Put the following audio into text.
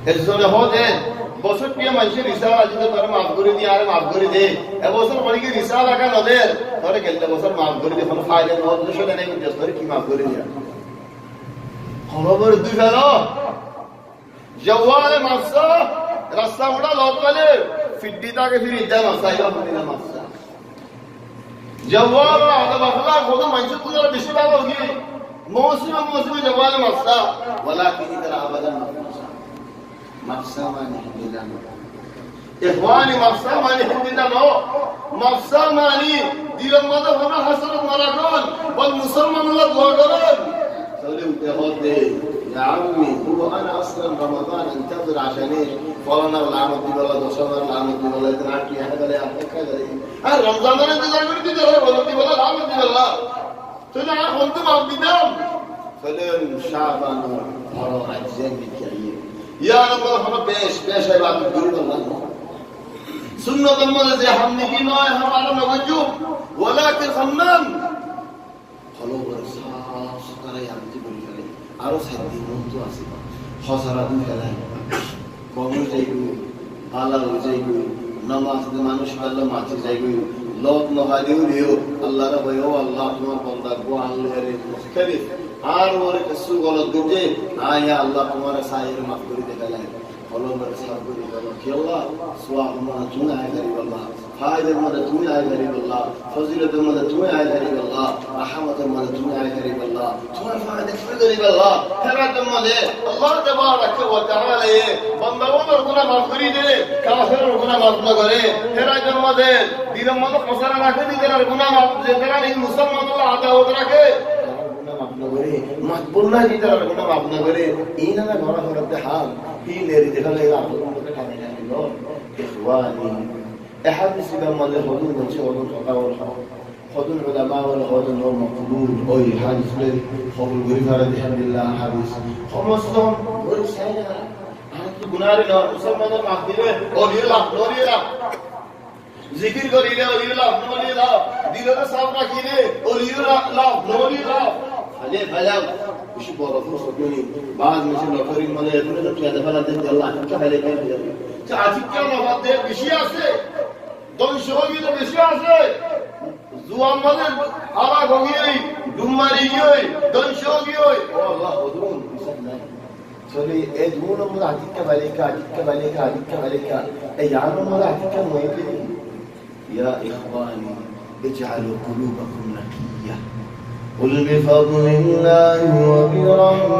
এর জন্য হতে বছর প্রিয় মানুষের রিসাল আজিতে পারে মাফ করে দিয়ে আর মাফ করে দে এবছর অনেকে রিসাল রাখা নদের ধরে গেলে বছর মাফ করে দিয়ে কোনো ফায়দা নদে সেটা নেই ধরে কি মাফ করে দিয়া খবর দুই ফেলো জওয়ালে মাফসা রাস্তা মোড়া লোকালে ফিড্ডি তাকে ফির ইদ্দা মাফসা ইয়া ফিনা মাফসা জওয়াল আদা বাফলা কোন মানুষ তোরা বেশি ভালো হই মৌসুমে জওয়ালে মাফসা ওয়ালাকিন ইদা আবাদান মাফসা মাফসা মানে হিন্দিনা ইখওয়ানি মাফসা মানে হিন্দিনা নো মাফসা মানে দিলের মধ্যে ভাবে হাসরত মারাকন বল মুসলমানরা দোয়া করেন তাহলে উঠে يا عمي هو انا اصلا رمضان انتظر عشان ايه؟ فلان العمد دي ولا دوسنا العمد دي ولا تراكي هذا لا كذا ايه رمضان ده انتظار كردي ده ولا دي ولا العمد دي ولا طلع كنت ما بدام فلان شعبان ورا عجزان بالكريم يا رب انا بيش هي بعد الدين الله سنة الله زي حمني کی نوع ہمارا نوجو ولكن خمام قلوب الصحاب سترى يعمتي بالكريم আরো 7 দিন মতো আছে হসারা দুই ফেলাই কমর যাইগু আল্লাহ যাইগু নামাজ দে মানুষ আল্লাহ মাঝে যাইগু লোক নহাদিও দিও আল্লাহর ভয় ও আল্লাহ তোমার বান্দা গো আল্লাহরে মুখতারিফ আর ওরে কিছু গলত দিতে আয়া আল্লাহ তোমার সাইয়ের মাফ করে দেখালাই কলমের সাফ করে দাও কি আল্লাহ সওয়াব মানে তুমি আয় করি আল্লাহ ফায়দা মানে তুমি আয় করি আল্লাহ ফজিলত মানে তুমি আয় করি আল্লাহ রহমত মানে তুমি আয় করি আল্লাহ তোমার ফায়দা করে করি আল্লাহ হেরাত মানে আল্লাহ তাবারাক ওয়া তাআলা বান্দাওয়ার গুনাহ মাফ করে দে কাফেরের গুনাহ মাফ না করে হেরাত মানে দিনের মধ্যে কসরা রাখে দিনের গুনাহ মাফ যে তারা এই মুসলমানরা আদা হতে রাখে মাকবুল্লাহ কি তারা গুনাহ মাফ না করে ইনানা ঘোরা করতে হাল এই নেরি দেখালে আপনাদের কানে না দিলো ইখওয়ানি احاديث بما له حدود من شيء حدود تقاول حدود العلماء ولا حدود المقبول اي حديث له قبول غير الحمد لله حديث خمسهم ورسالة انت গুনাহর না মুসলমানদের মাফ দিবে ওরিলা জিকির করিলে ওরিলা নরিলা দিলরে সাফ রাখিলে ওরিলা নরিলা আলে বালাও কিছু বড় ফুরসত নেই বাজ মিশে নকরিন মানে এখানে তো কিয়া দেখালা দেন আল্লাহ কে হালে কে যে আজকে নবাদে বেশি আছে দংশোগী তো বেশি আছে জুয়ান মানে আলা গগিই ডুমারি গই দংশোগী হই ও আল্লাহ হুদুন বিসমিল্লাহ চলি এই দুনো মধ্যে আদিকে বালিকা এই জানো মধ্যে আদিকে মইতে ইয়া ইখওয়ানি اجعلوا قلوبكم نقية قل بفضل الله وبرحمته